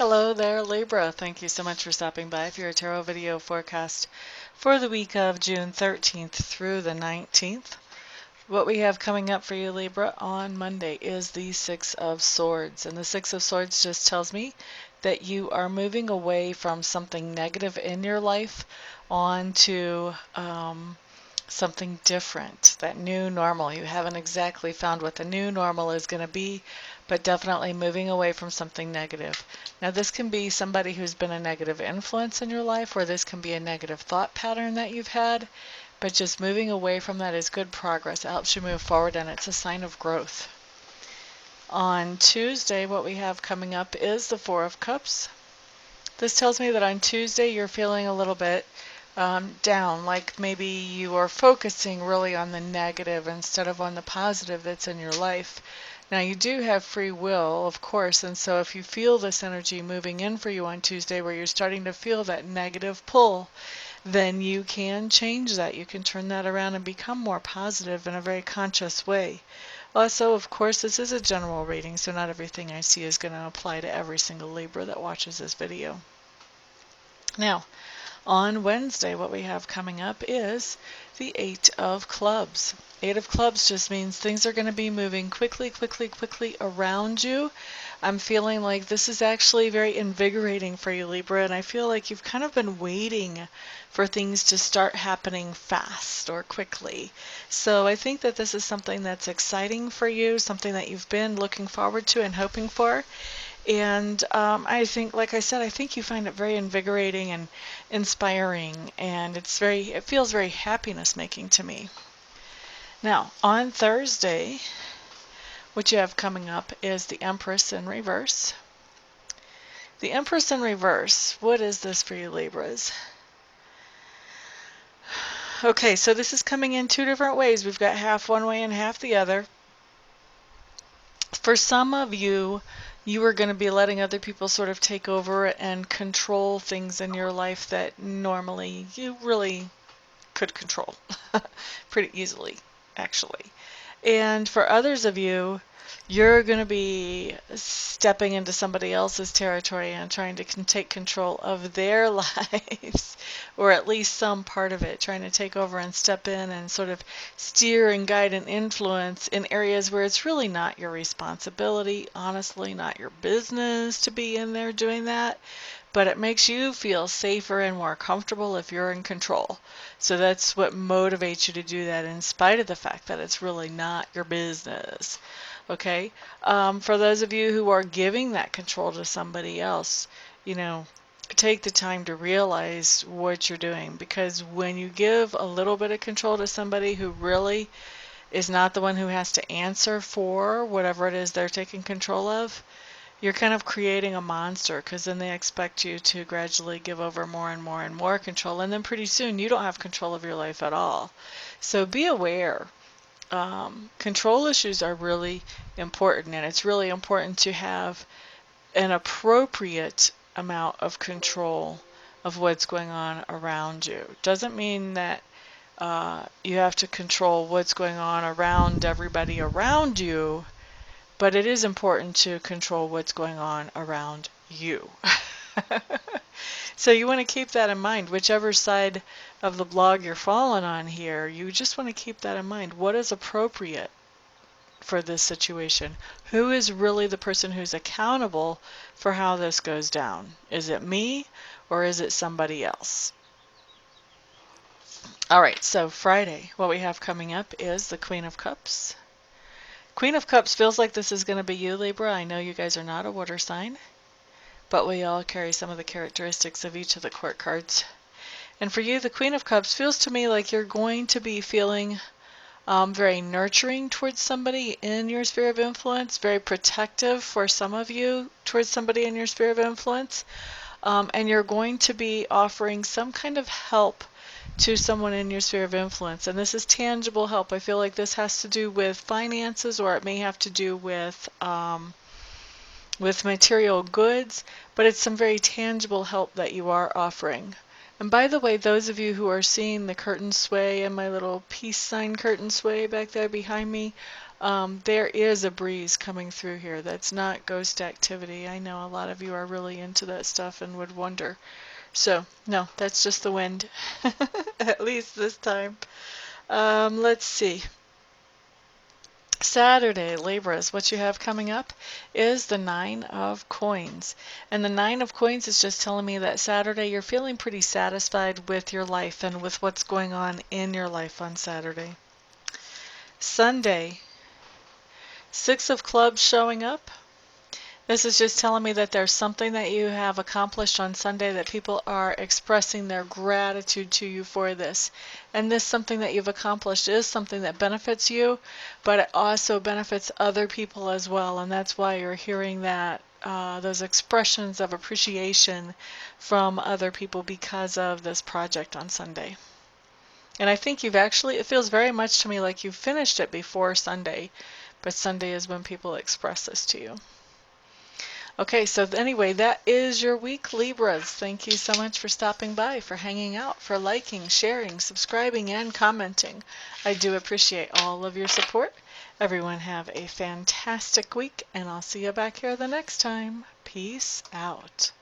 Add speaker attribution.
Speaker 1: Hello there, Libra. Thank you so much for stopping by for your tarot video forecast for the week of June 13th through the 19th. What we have coming up for you, Libra, on Monday is the Six of Swords. And the Six of Swords just tells me that you are moving away from something negative in your life onto something different, that new normal. You haven't exactly found what the new normal is going to be, but definitely moving away from something negative. Now, this can be somebody who's been a negative influence in your life, or this can be a negative thought pattern that you've had, but just moving away from that is good progress. It helps you move forward, and it's a sign of growth. On Tuesday, what we have coming up is the Four of Cups. This tells me that on Tuesday you're feeling a little bit down, like maybe you are focusing really on the negative instead of on the positive that's in your life. Now, you do have free will, of course, and so if you feel this energy moving in for you on Tuesday where you're starting to feel that negative pull, then you can change that. You can turn that around and become more positive in a very conscious way. Also, of course, this is a general reading, so not everything I see is going to apply to every single Libra that watches this video. Now, on Wednesday, what we have coming up is the Eight of Clubs. Eight of Clubs just means things are going to be moving quickly around you. I'm feeling like this is actually very invigorating for you, Libra, and I feel like you've kind of been waiting for things to start happening fast or quickly. So I think that this is something that's exciting for you, something that you've been looking forward to and hoping for. And I think, like I said, I think you find it very invigorating and inspiring, and it feels very happiness making to me. Now, on Thursday, what you have coming up is the Empress in reverse. The Empress in reverse, what is this for you, Libras? Okay, so this is coming in two different ways. We've got half one way and half the other. For some of you, you are going to be letting other people sort of take over and control things in your life that normally you really could control pretty easily, actually. And for others of you, you're going to be stepping into somebody else's territory and trying to take control of their lives, or at least some part of it, trying to take over and step in and sort of steer and guide and influence in areas where it's really not your responsibility, honestly, not your business to be in there doing that. But it makes you feel safer and more comfortable if you're in control. So that's what motivates you to do that, in spite of the fact that it's really not your business. Okay? For those of you who are giving that control to somebody else, take the time to realize what you're doing. Because when you give a little bit of control to somebody who really is not the one who has to answer for whatever it is they're taking control of, you're kind of creating a monster, because then they expect you to gradually give over more and more and more control, and then pretty soon you don't have control of your life at all. So be aware. Control issues are really important, and it's really important to have an appropriate amount of control of what's going on around you. Doesn't mean that you have to control what's going on around everybody around you, but it is important to control what's going on around you. So you want to keep that in mind. Whichever side of the blog you're following on here, you just want to keep that in mind. What is appropriate for this situation? Who is really the person who's accountable for how this goes down? Is it me, or is it somebody else? All right, so Friday, what we have coming up is the Queen of Cups. Queen of Cups feels like this is going to be you, Libra. I know you guys are not a water sign, but we all carry some of the characteristics of each of the court cards. And for you, the Queen of Cups feels to me like you're going to be feeling very nurturing towards somebody in your sphere of influence, very protective for some of you towards somebody in your sphere of influence, and you're going to be offering some kind of help to someone in your sphere of influence. And this is tangible help. I feel like this has to do with finances, or it may have to do with material goods, but it's some very tangible help that you are offering. And by the way, those of you who are seeing the curtain sway and my little peace sign curtain sway back there behind me, There is a breeze coming through here. That's not ghost activity. I know a lot of you are really into that stuff and would wonder. So, no, that's just the wind. At least this time. Let's see. Saturday, Libras, what you have coming up is the Nine of Coins. And the Nine of Coins is just telling me that Saturday you're feeling pretty satisfied with your life and with what's going on in your life on Saturday. Sunday, Six of Clubs showing up. This is just telling me that there's something that you have accomplished on Sunday that people are expressing their gratitude to you for this. And this something that you've accomplished is something that benefits you, but it also benefits other people as well. And that's why you're hearing that those expressions of appreciation from other people because of this project on Sunday. And I think you've actually, it feels very much to me like you've finished it before Sunday, but Sunday is when people express this to you. Okay, so anyway, that is your week, Libras. Thank you so much for stopping by, for hanging out, for liking, sharing, subscribing, and commenting. I do appreciate all of your support. Everyone have a fantastic week, and I'll see you back here the next time. Peace out.